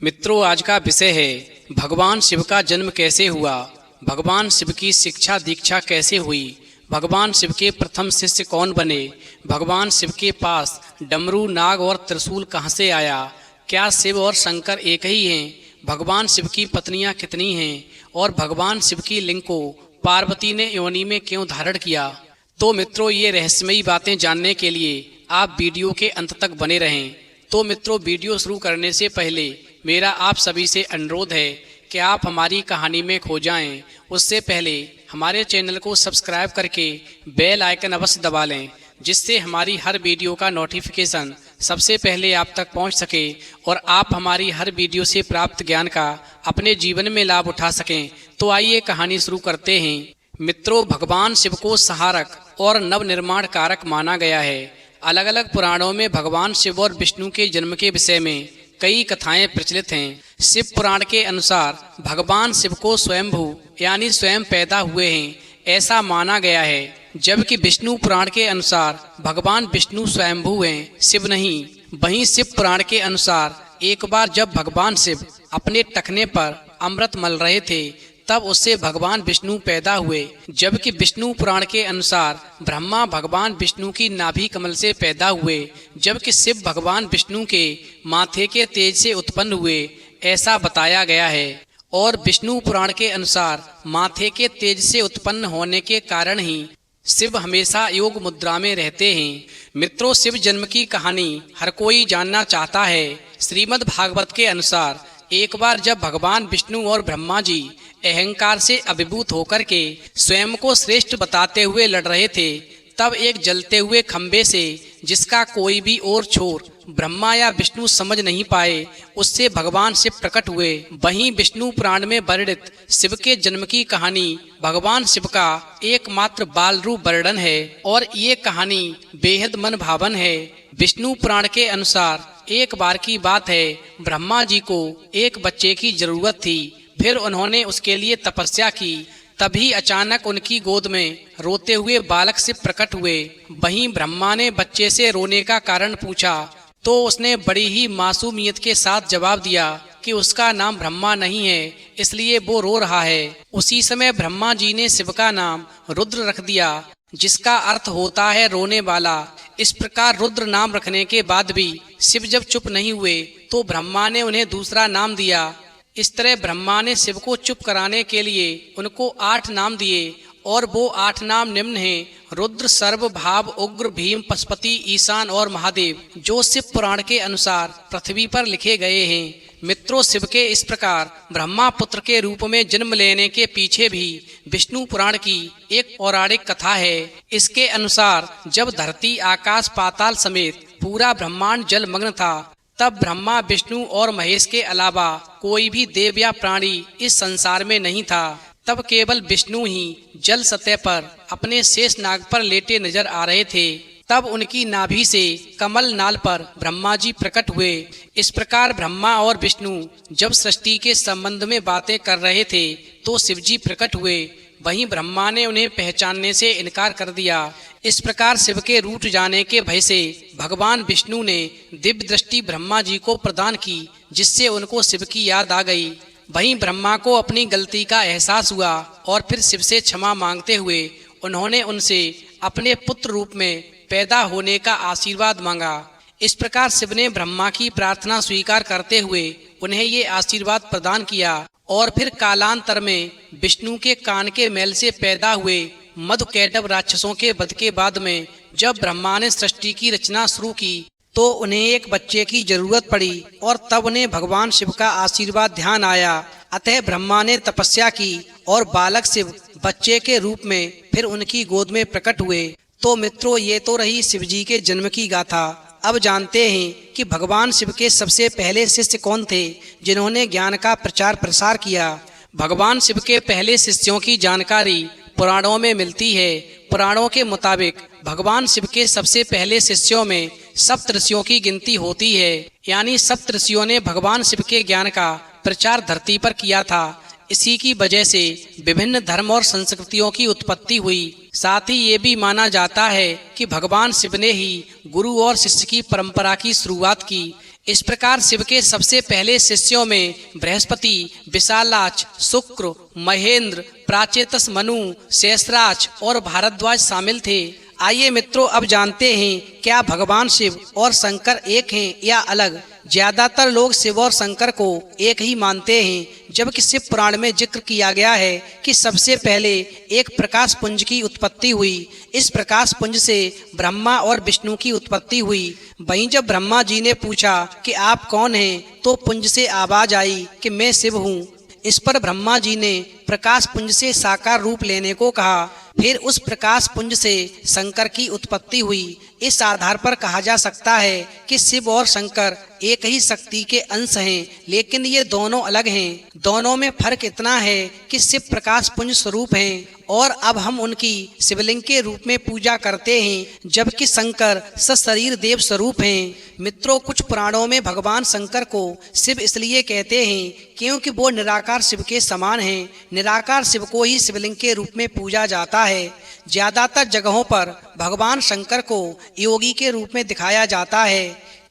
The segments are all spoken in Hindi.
मित्रों, आज का विषय है भगवान शिव का जन्म कैसे हुआ, भगवान शिव की शिक्षा दीक्षा कैसे हुई, भगवान शिव के प्रथम शिष्य कौन बने, भगवान शिव के पास डमरू नाग और त्रिशूल कहाँ से आया, क्या शिव और शंकर एक ही हैं, भगवान शिव की पत्नियां कितनी हैं और भगवान शिव की लिंग को पार्वती ने योनि में क्यों धारण किया। तो मित्रों, ये रहस्यमयी बातें जानने के लिए आप वीडियो के अंत तक बने रहें। तो मित्रों, वीडियो शुरू करने से पहले मेरा आप सभी से अनुरोध है कि आप हमारी कहानी में खो जाएं। उससे पहले हमारे चैनल को सब्सक्राइब करके बेल आइकन अवश्य दबा लें, जिससे हमारी हर वीडियो का नोटिफिकेशन सबसे पहले आप तक पहुंच सके और आप हमारी हर वीडियो से प्राप्त ज्ञान का अपने जीवन में लाभ उठा सकें। तो आइए कहानी शुरू करते हैं। मित्रों, भगवान शिव को संहारक और नवनिर्माण कारक माना गया है। अलग अलग पुराणों में भगवान शिव और विष्णु के जन्म के विषय में कई कथाएं प्रचलित हैं। शिव पुराण के अनुसार भगवान शिव को स्वयंभू यानी स्वयं पैदा हुए हैं, ऐसा माना गया है, जबकि विष्णु पुराण के अनुसार भगवान विष्णु स्वयंभू हैं, शिव नहीं। वहीं शिव पुराण के अनुसार एक बार जब भगवान शिव अपने टखने पर अमृत मल रहे थे, तब उससे भगवान विष्णु पैदा हुए, जबकि विष्णु पुराण के अनुसार ब्रह्मा भगवान विष्णु की नाभि कमल से पैदा हुए, जबकि शिव भगवान विष्णु के माथे के तेज से उत्पन्न हुए, ऐसा बताया गया है। और विष्णु पुराण के अनुसार माथे के तेज से उत्पन्न होने के कारण ही शिव हमेशा योग मुद्रा में रहते हैं। मित्रों, शिव जन्म की कहानी हर कोई जानना चाहता है। श्रीमद् भागवत के अनुसार एक बार जब भगवान विष्णु और ब्रह्मा जी अहंकार से अभिभूत होकर के स्वयं को श्रेष्ठ बताते हुए लड़ रहे थे, तब एक जलते हुए खंबे से, जिसका कोई भी और छोर ब्रह्मा या विष्णु समझ नहीं पाए, उससे भगवान शिव प्रकट हुए। वहीं विष्णु पुराण में वर्णित शिव के जन्म की कहानी भगवान शिव का एकमात्र बाल रूप वर्णन है और ये कहानी बेहद मन भावन है। विष्णु पुराण के अनुसार एक बार की बात है, ब्रह्मा जी को एक बच्चे की जरूरत थी। फिर उन्होंने उसके लिए तपस्या की। तभी अचानक उनकी गोद में रोते हुए बालक शिव प्रकट हुए। वहीं ब्रह्मा ने बच्चे से रोने का कारण पूछा, तो उसने बड़ी ही मासूमियत के साथ जवाब दिया कि उसका नाम ब्रह्मा नहीं है, इसलिए वो रो रहा है। उसी समय ब्रह्मा जी ने शिव का नाम रुद्र रख दिया, जिसका अर्थ होता है रोने वाला। इस प्रकार रुद्र नाम रखने के बाद भी शिव जब चुप नहीं हुए, तो ब्रह्मा ने उन्हें दूसरा नाम दिया। इस तरह ब्रह्मा ने शिव को चुप कराने के लिए उनको 8 नाम दिए और वो 8 नाम निम्न हैं: रुद्र, सर्व, भाव, उग्र, भीम, पशुपति, ईशान और महादेव, जो शिव पुराण के अनुसार पृथ्वी पर लिखे गए हैं। मित्रों, शिव के इस प्रकार ब्रह्मा पुत्र के रूप में जन्म लेने के पीछे भी विष्णु पुराण की एक पौराणिक कथा है। इसके अनुसार जब धरती, आकाश, पाताल समेत पूरा ब्रह्मांड जलमग्न था, तब ब्रह्मा, विष्णु और महेश के अलावा कोई भी देव या प्राणी इस संसार में नहीं था। तब केवल विष्णु ही जल सतह पर अपने शेष नाग पर लेटे नजर आ रहे थे। तब उनकी नाभि से कमल नाल पर ब्रह्मा जी प्रकट हुए। इस प्रकार ब्रह्मा और विष्णु जब सृष्टि के संबंध में बातें कर रहे थे, तो शिव जी प्रकट हुए। वहीं ब्रह्मा ने उन्हें पहचानने से इनकार कर दिया। इस प्रकार शिव के रूठ जाने के भय से भगवान विष्णु ने दिव्य दृष्टि ब्रह्मा जी को प्रदान की, जिससे उनको शिव की याद आ गई। वहीं ब्रह्मा को अपनी गलती का एहसास हुआ और फिर शिव से क्षमा मांगते हुए उन्होंने उनसे अपने पुत्र रूप में पैदा होने का आशीर्वाद मांगा। इस प्रकार शिव ने ब्रह्मा की प्रार्थना स्वीकार करते हुए उन्हें ये आशीर्वाद प्रदान किया और फिर कालांतर में विष्णु के कान के मैल से पैदा हुए मधुकैटभ राक्षसों के वध के बाद में जब ब्रह्मा ने सृष्टि की रचना शुरू की, तो उन्हें एक बच्चे की जरूरत पड़ी और तब उन्हें भगवान शिव का आशीर्वाद ध्यान आया। अतः ब्रह्मा ने तपस्या की और बालक शिव बच्चे के रूप में फिर उनकी गोद में प्रकट हुए। तो मित्रों, ये तो रही शिव जी के जन्म की गाथा। अब जानते हैं कि भगवान शिव के सबसे पहले शिष्य कौन थे, जिन्होंने ज्ञान का प्रचार प्रसार किया। भगवान शिव के पहले शिष्यों की जानकारी पुराणों में मिलती है। पुराणों के मुताबिक भगवान शिव के सबसे पहले शिष्यों में सप्तऋषियों की गिनती होती है, यानी सप्तऋषियों ने भगवान शिव के ज्ञान का प्रचार धरती पर किया था। इसी की वजह से विभिन्न धर्म और संस्कृतियों की उत्पत्ति हुई। साथ ही ये भी माना जाता है कि भगवान शिव ने ही गुरु और शिष्य की परंपरा की शुरुआत की। इस प्रकार शिव के सबसे पहले शिष्यों में बृहस्पति, विशालाक्ष, शुक्र, महेंद्र, प्राचेतस, मनु, शेषराज और भारद्वाज शामिल थे। आइए मित्रों, अब जानते हैं क्या भगवान शिव और शंकर एक हैं या अलग। ज्यादातर लोग शिव और शंकर को एक ही मानते हैं, जबकि शिव पुराण में जिक्र किया गया है कि सबसे पहले एक प्रकाश पुंज की उत्पत्ति हुई। इस प्रकाश पुंज से ब्रह्मा और विष्णु की उत्पत्ति हुई। वहीं जब ब्रह्मा जी ने पूछा कि आप कौन हैं, तो पुंज से आवाज आई कि मैं शिव हूँ। इस पर ब्रह्मा जी ने प्रकाश पुंज से साकार रूप लेने को कहा। फिर उस प्रकाश पुंज से शंकर की उत्पत्ति हुई। इस आधार पर कहा जा सकता है कि शिव और शंकर एक ही शक्ति के अंश हैं, लेकिन ये दोनों अलग हैं। दोनों में फर्क इतना है कि शिव प्रकाश पुंज स्वरूप हैं और अब हम उनकी शिवलिंग के रूप में पूजा करते हैं, जबकि शंकर सशरीर देव स्वरूप हैं। मित्रों, कुछ पुराणों में भगवान शंकर को शिव इसलिए कहते हैं क्योंकि वो निराकार शिव के समान हैं। निराकार शिव को ही शिवलिंग के रूप में पूजा जाता है। ज्यादातर जगहों पर भगवान शंकर को योगी के रूप में दिखाया जाता है।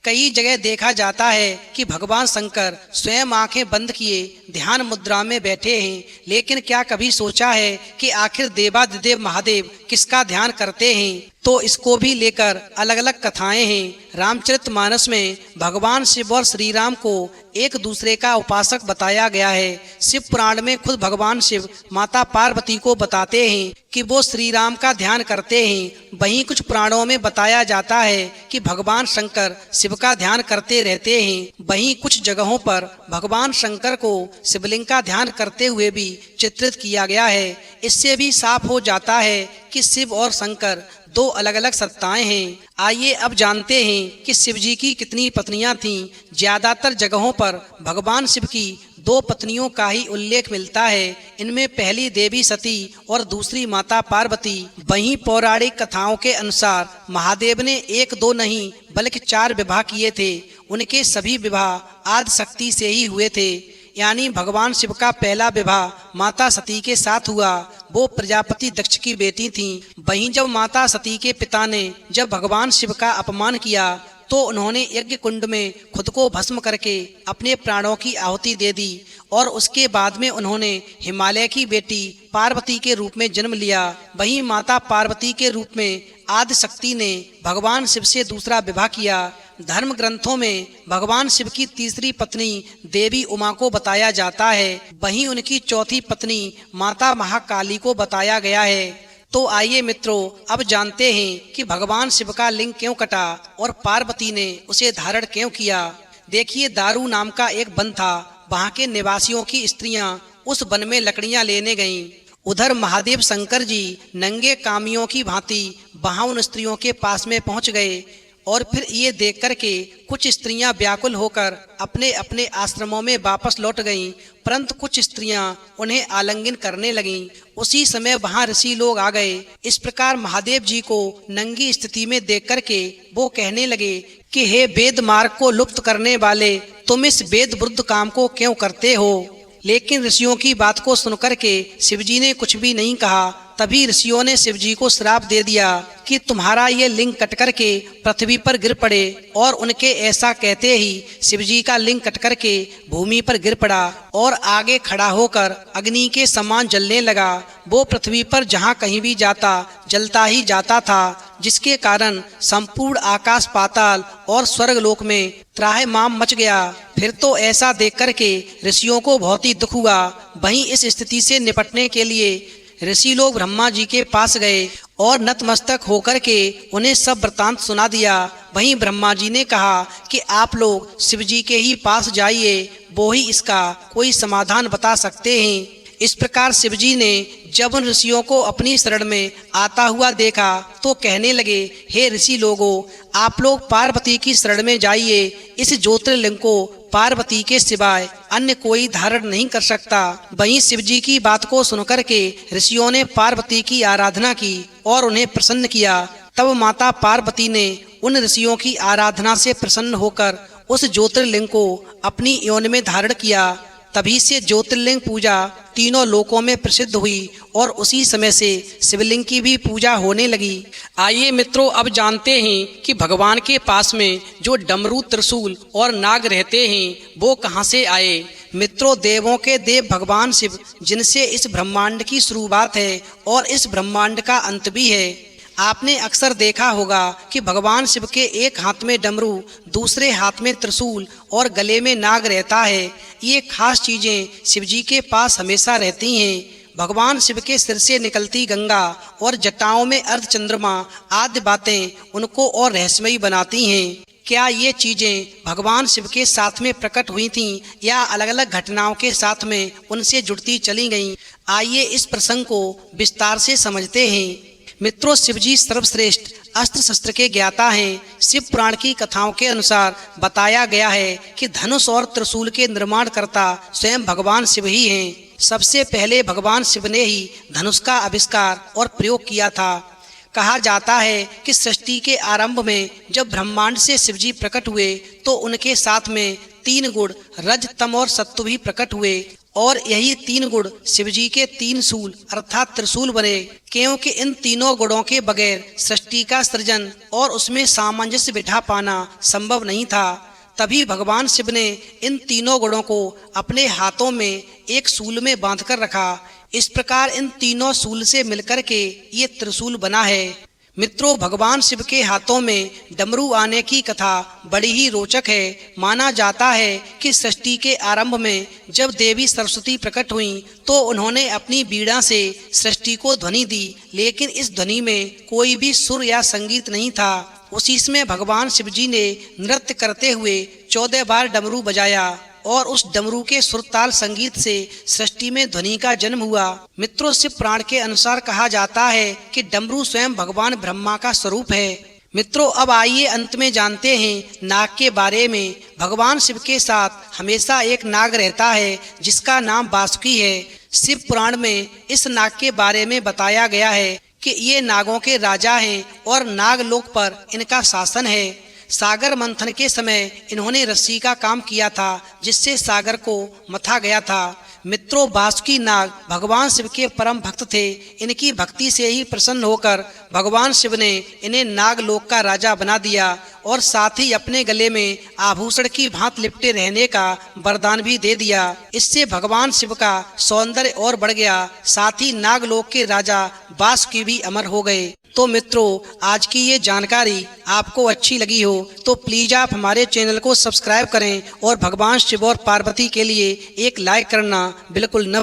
कई जगह देखा जाता है कि भगवान शंकर स्वयं आंखें बंद किए ध्यान मुद्रा में बैठे हैं। लेकिन क्या कभी सोचा है कि आखिर देवाधिदेव महादेव किसका ध्यान करते हैं? तो इसको भी लेकर अलग अलग कथाएं हैं। रामचरितमानस में भगवान शिव और श्री राम को एक दूसरे का उपासक बताया गया है। शिव पुराण में खुद भगवान शिव माता पार्वती को बताते हैं कि वो श्री राम का ध्यान करते हैं। वहीं कुछ पुराणों में बताया जाता है कि भगवान शंकर शिव का ध्यान करते रहते हैं। वहीं कुछ जगहों पर भगवान शंकर को शिवलिंग का ध्यान करते हुए भी चित्रित किया गया है। इससे भी साफ हो जाता है कि शिव और शंकर दो अलग अलग सत्ताएं हैं। आइए अब जानते हैं कि शिव जी की कितनी पत्नियां थीं। ज्यादातर जगहों पर भगवान शिव की दो पत्नियों का ही उल्लेख मिलता है। इनमें पहली देवी सती और दूसरी माता पार्वती। वहीं पौराणिक कथाओं के अनुसार महादेव ने एक दो नहीं बल्कि 4 विवाह किए थे। उनके सभी विवाह आदि शक्ति से ही हुए थे। यानी भगवान शिव का पहला विवाह माता सती के साथ हुआ। वो प्रजापति दक्ष की बेटी थीं। वहीं जब माता सती के पिता ने जब भगवान शिव का अपमान किया तो उन्होंने यज्ञ कुंड में खुद को भस्म करके अपने प्राणों की आहुति दे दी और उसके बाद में उन्होंने हिमालय की बेटी पार्वती के रूप में जन्म लिया। वहीं माता पार्वती के रूप में आदि शक्ति ने भगवान शिव से दूसरा विवाह किया। धर्म ग्रंथों में भगवान शिव की तीसरी पत्नी देवी उमा को बताया जाता है। वहीं उनकी चौथी पत्नी माता महाकाली को बताया गया है। तो आइए मित्रों, अब जानते हैं कि भगवान शिव का लिंग क्यों कटा और पार्वती ने उसे धारण क्यों किया। देखिए, दारू नाम का एक वन था। वहाँ के निवासियों की स्त्रियां उस वन में लकड़ियां लेने गईं। उधर महादेव शंकर जी नंगे कामियों की भांति वहाँ उन स्त्रियों के पास में पहुँच गए और फिर ये देख कर के कुछ स्त्रियां व्याकुल होकर अपने अपने आश्रमों में वापस लौट गईं, परंतु कुछ स्त्रियां उन्हें आलिंगन करने लगीं। उसी समय वहां ऋषि लोग आ गए। इस प्रकार महादेव जी को नंगी स्थिति में देख कर के वो कहने लगे कि हे वेद मार्ग को लुप्त करने वाले, तुम इस वेद विरुद्ध काम को क्यों करते हो? लेकिन ऋषियों की बात को सुनकर के शिवजी ने कुछ भी नहीं कहा। तभी ऋषियों ने शिवजी को श्राप दे दिया कि तुम्हारा ये लिंग कट कर के पृथ्वी पर गिर पड़े। और उनके ऐसा कहते ही शिवजी का लिंग कट कर के भूमि पर गिर पड़ा और आगे खड़ा होकर अग्नि के समान जलने लगा। वो पृथ्वी पर जहाँ कहीं भी जाता जलता ही जाता था, जिसके कारण संपूर्ण आकाश पाताल और स्वर्ग लोक में त्राहिमाम मच गया। फिर तो ऐसा देख कर के ऋषियों को बहुत ही दुख हुआ। वहीं इस स्थिति से निपटने के लिए ऋषि लोग ब्रह्मा जी के पास गए और नतमस्तक होकर के उन्हें सब वृतांत सुना दिया। वहीं ब्रह्मा जी ने कहा कि आप लोग शिव जी के ही पास जाइए, वो ही इसका कोई समाधान बता सकते हैं। इस प्रकार शिव जी ने जब उन ऋषियों को अपनी शरण में आता हुआ देखा तो कहने लगे, हे ऋषि लोगों, आप लोग पार्वती की शरण में जाइए। इस ज्योतिर्लिंग को पार्वती के सिवाय अन्य कोई धारण नहीं कर सकता। वहीं शिव जी की बात को सुनकर के ऋषियों ने पार्वती की आराधना की और उन्हें प्रसन्न किया। तब माता पार्वती ने उन ऋषियों की आराधना से प्रसन्न होकर उस ज्योतिर्लिंग को अपनी योनि में धारण किया। तभी से ज्योतिर्लिंग पूजा तीनों लोकों में प्रसिद्ध हुई और उसी समय से शिवलिंग की भी पूजा होने लगी। आइए मित्रों, अब जानते हैं कि भगवान के पास में जो डमरू, त्रिशूल और नाग रहते हैं वो कहाँ से आए। मित्रों, देवों के देव भगवान शिव, जिनसे इस ब्रह्मांड की शुरुआत है और इस ब्रह्मांड का अंत भी है। आपने अक्सर देखा होगा कि भगवान शिव के एक हाथ में डमरू, दूसरे हाथ में त्रिशूल और गले में नाग रहता है। ये खास चीजें शिव जी के पास हमेशा रहती हैं। भगवान शिव के सिर से निकलती गंगा और जटाओं में अर्धचंद्रमा आदि बातें उनको और रहस्यमयी बनाती हैं। क्या ये चीजें भगवान शिव के साथ में प्रकट हुई थीं या अलग अलग घटनाओं के साथ में उनसे जुड़ती चली गईं? आइए इस प्रसंग को विस्तार से समझते हैं। मित्रों, शिवजी सर्वश्रेष्ठ अस्त्र शस्त्र के ज्ञाता हैं। शिव पुराण की कथाओं के अनुसार बताया गया है कि धनुष और त्रिशूल के निर्माणकर्ता स्वयं भगवान शिव ही हैं। सबसे पहले भगवान शिव ने ही धनुष का आविष्कार और प्रयोग किया था। कहा जाता है कि सृष्टि के आरंभ में जब ब्रह्मांड से शिवजी प्रकट हुए तो उनके साथ में 3 गुण रज, तम और सत्व भी प्रकट हुए और यही 3 गुण शिवजी के 3 शूल अर्थात त्रिशूल बने, क्योंकि इन तीनों गुणों के बगैर सृष्टि का सृजन और उसमें सामंजस्य बिठा पाना संभव नहीं था। तभी भगवान शिव ने इन तीनों गुणों को अपने हाथों में एक शूल में बांध कर रखा। इस प्रकार इन तीनों शूल से मिलकर के ये त्रिशूल बना है। मित्रों, भगवान शिव के हाथों में डमरू आने की कथा बड़ी ही रोचक है। माना जाता है कि सृष्टि के आरंभ में जब देवी सरस्वती प्रकट हुईं तो उन्होंने अपनी बीड़ा से सृष्टि को ध्वनि दी, लेकिन इस ध्वनि में कोई भी सुर या संगीत नहीं था। उसी समय भगवान शिव जी ने नृत्य करते हुए 14 बार डमरू बजाया और उस डमरू के सुरताल संगीत से सृष्टि में ध्वनि का जन्म हुआ। मित्रों, शिव पुराण के अनुसार कहा जाता है कि डमरू स्वयं भगवान ब्रह्मा का स्वरूप है। मित्रों, अब आइए अंत में जानते हैं नाग के बारे में। भगवान शिव के साथ हमेशा एक नाग रहता है जिसका नाम वासुकी है। शिव पुराण में इस नाग के बारे में बताया गया है कि ये नागों के राजा हैं और नागलोक पर इनका शासन है। सागर मंथन के समय इन्होंने रस्सी का काम किया था जिससे सागर को मथा गया था। मित्रों, वासुकी नाग भगवान शिव के परम भक्त थे। इनकी भक्ति से ही प्रसन्न होकर भगवान शिव ने इन्हें नागलोक का राजा बना दिया और साथ ही अपने गले में आभूषण की भांति लिपटे रहने का वरदान भी दे दिया। इससे भगवान शिव का सौंदर्य और बढ़ गया। साथ ही नागलोक के राजा वासुकी भी अमर हो गए। तो मित्रों, आज की ये जानकारी आपको अच्छी लगी हो तो प्लीज आप हमारे चैनल को सब्सक्राइब करें और भगवान शिव और पार्वती के लिए एक लाइक करना बिल्कुल न भूलें।